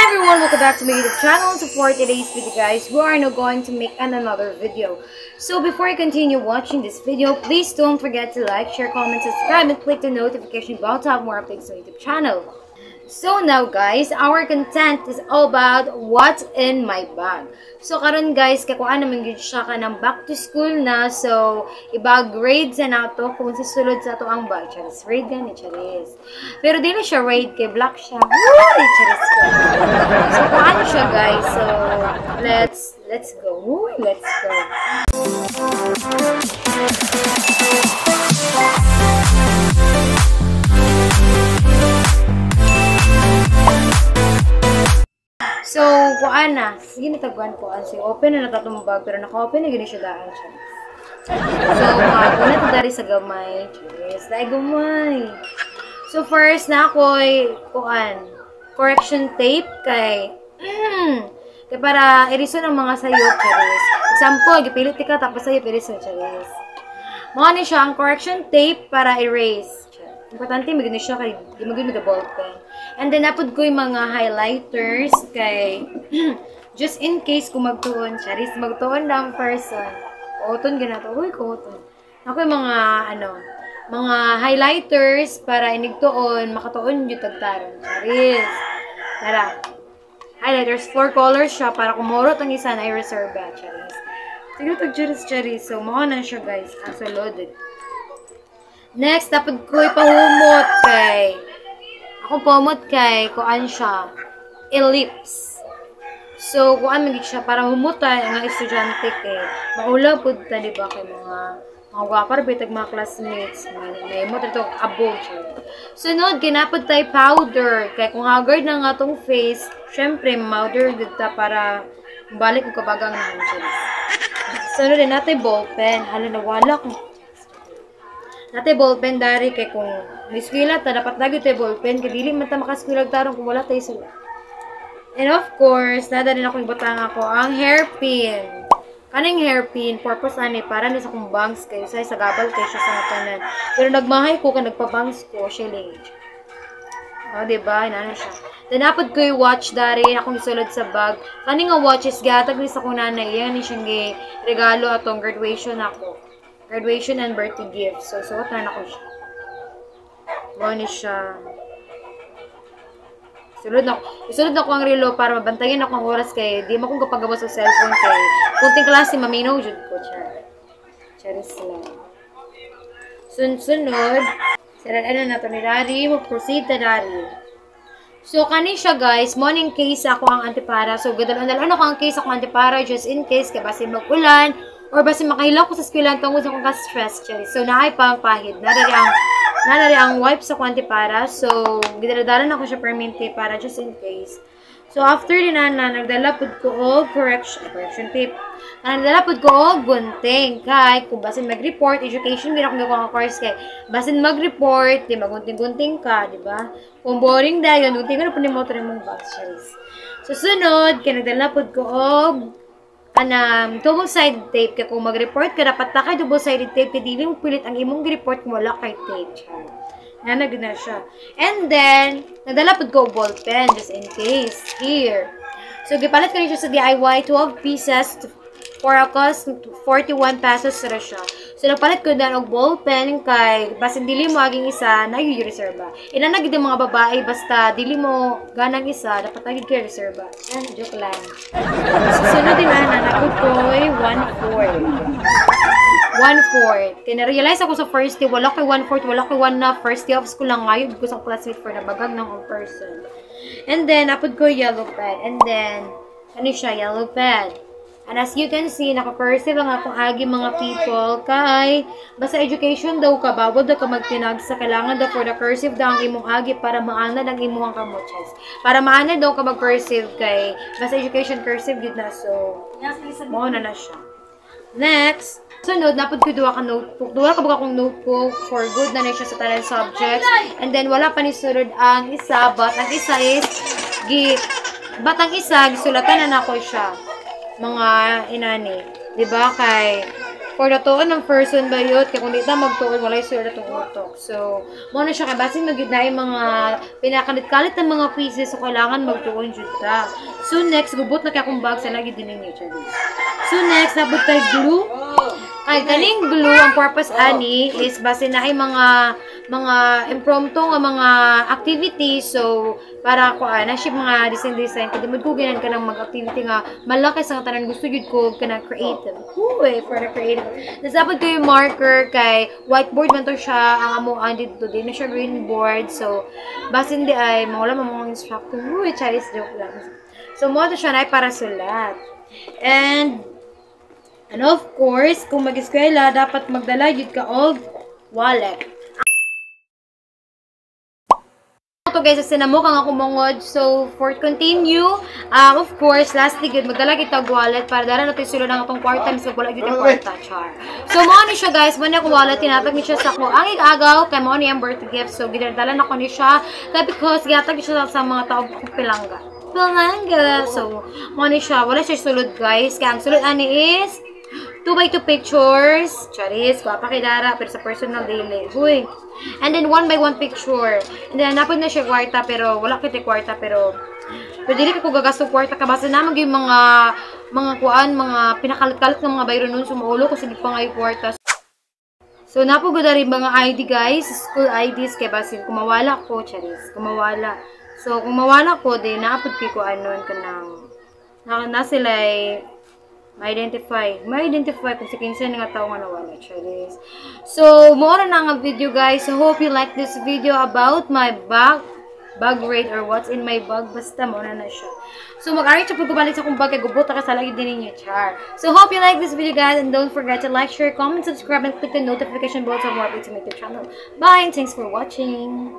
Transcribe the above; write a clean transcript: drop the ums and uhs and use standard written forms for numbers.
everyone, welcome back to my YouTube channel. So for today's video guys, we are now going to make another video. So before I continue watching this video, please don't forget to like, share, comment, subscribe, and click the notification bell to have more updates on my YouTube channel. So now guys, our content is all about what's in my bag. So karon guys, kakuan naman gyud siya kanang back to school na. So iba grades na to kung sisulod sa to ang bag. Charis, raid gani charis. Pero dili siya raid kay black siya. Uy, charis ko. So paano siya guys? So let's go. Uy, let's go. So, kuan na. Sige, natagwan ko. So, open na natatong bag, pero naka-open na gini siya daan siya. So, ako na ito dari sa gamay. Yes, dahil gamay. So, first na ako kuan, correction tape kay para erison ang mga sayop, charis. Example, gipilit ka, tapos sayop, erison, charis. Mga ni siya ang correction tape para erase. Importante, maganda siya kay di maganda ball pen. And then, napod ko yung mga highlighters kay just in case kung magtuon, charis, magtuon lang person. Kuoton, ganato. Uy, kuoton. Ako yung mga, mga highlighters para inigtuon, makatuon yung tagtaron. Charis. Tara. Highlighters, 4 colors siya para kumurot ang isa na i-reserve ba, charis. Sige, tag-charis. So, mga na siya, guys. So, loaded. Next, dapat ko ipahumot kay kuan siya, ellipse. So, kuan magiging siya para humutay ang estudyante kay maulaw po ta, diba, kay mga gwapar, bitag mga classmates, may mo ito abog siya. Sunod, ginapod tayo powder. Kaya kung haggard na nga itong face, syempre, powder dito para balik ko kabagang nandiyan. Sunod din natin ballpen. Hala, nawala ko. Natin ballpen dari kay kung may eskwela ta dapat lagi tayo ballpen kay dili man ta makaskwela tarong kung wala tayo sila. And of course, nada din ako ibutang ako ang hairpin. Kaning hairpin purpose ani para ni sa kong bangs kay sa gabal kay siya sa tanan. Pero nagmahay ko kan nagpa-bangs ko shilling. Oh, diba? Inano siya. Then napod ko yung watch dari akong isulod sa bag. Kaning nga watches gatag ni sa kong nanay yan ni siyang regalo atong graduation ako. Graduation and birthday gift. So, suot na ko siya. Gawin siya. Isulod na ko ang relo para mabantayan ako ang oras kay di mo kong kapagawa sa cellphone kay kunting klase maminaw jud ko. Charis lang. Sunod. Ano na to ni Dari. Mag-proceed na Dari. So, kani siya guys. Morning case ako ang antipara. So, gadal-andal ko ang case ako ang antipara just in case kaya basi mag-ulan. Or basta makahilaw ko sa eskwela tungkol sa kong ka-stress, charis. So, naay pang pahid. Nadari ang wipes sa kwanti para. So, gidaladaran ako siya perminti para just in case. So, after din nagdala pod ko og correction tape. Nagdala pod ko og gunting. Kay, kung basin mag-report, education, gina kung gawang course kay. Basin mag-report, di magunting-gunting ka, di ba? Kung boring dahil, gunting ko na po ni motor mong box, charis. So, sunod, kaya nagdala pod ko og double-sided tape. Kaya kung mag-report ka, dapat na kay double-sided tape. Kaya di mo pilit ang imong report kung wala kay tape. Nanag na siya. And then, nadala po ko ballpen just in case. Here. So, gipalit ko rin siya sa DIY. 12 pieces for a cost 41 pesos na siya. So, napalit ko na og ballpen kay basta dili mo aging isa, nag-reserva. Inanagid yung mga babae, basta dili mo ganang isa, dapat nagig kayo reserva. Yan, joke lang. Susunod din nanakot ko ay 1/4. Kaya na-realize ako sa first day, wala ko 1/4, wala ko 1 na. First day of school lang ngayon, ko sa classmate for nabagag ng person. And then, napod ko yellow pad. And then, ano siya, yellow pad. And as you can see, naka-cursive ang akong agi mga people kay basta education daw ka, bawal daw ka magtinag sa kailangan daw for the cursive daw ang imong agi para maanad ang imong kamochas. Para maanad daw ka mag-cursive kay basta education cursive yun na. So, mo na siya. Next, sunod, napod ko duwa ka notebook. Duwa ka baga akong notebook for good na siya sa talang subjects. And then, wala pa ni sunod ang isa, but ang isa is gisulatan na ko siya. Mga inani, 'di ba kay for the tuon ng person ba yun, kaya kung di na magtuon, walay sure na itong utok. So, muna siya, kaya basin magiging na yung mga pinakalit-kalit ng mga pieces, so kailangan magtuon dyan ta. So, next, gubot na kaya kung bag sa lagi din ninyo. So, next, nabot tayo glue. Ay, kaning glue, ang purpose ani is basin na ay mga impromptu nga mga activities. So, para ko na siya mga design kung di mo ginan ka ng mag-activity nga malaki sa tanan gusto yun ko ka ng creative. For the creative. Nasabot ko yung marker kay whiteboard man to siya ang amuan dito din na siya green board. So, basin di ay mawala mga instructor. Charis joke lang. So, mo to siya na ay para sulat. And of course, kung mag-eskwela, dapat magdala yun ka og wallet. Ito guys, sinamo ka nga kumungod. So, for continue, of course, lastly good, magdala kita og wallet para dara natin sila ng itong kwarta, so wala yun yung kwarta, char. So, mo ni siya guys, mo ni akong wallet, tinatag ni siya sa ako. Ang igagaw, kay mo ni ang birthday gift, so ginadala na ko ni siya, kaya because ginatag siya sa mga tao pilangga. So, mo ni siya, wala siya sulod guys, kaya ang sulod ani is 2x2 pictures. Charis, papakidara, pero sa personal daily. Huy. And then 1x1 picture. And then napod na siya kwarta, pero wala kita kwarta, pero dili ko gagasto kwarta ka. Basta naman yung mga kuan, mga pinakalit-kalit ng mga bayro nun, sumaulo ko sige pa nga yung kwarta. So, napugod na rin mga ID guys, school IDs, kaya basin, kumawala ko, charis, kumawala. So, kung mawala ko, din, naapod ko anon ka na sila ay ma-identify kung si kinsa nga tao nga nawala, charis. So, mo na nga video guys. So, hope you like this video about my bag raid or what's in my bag. Basta mo na siya. So, mag-arit siya pagkabalik sa kong bag kay gubot ka sa lagi din ninyo, char. So, hope you like this video guys, and don't forget to like, share, comment, subscribe, and click the notification bell for more updates on my YouTube channel. Bye, and thanks for watching.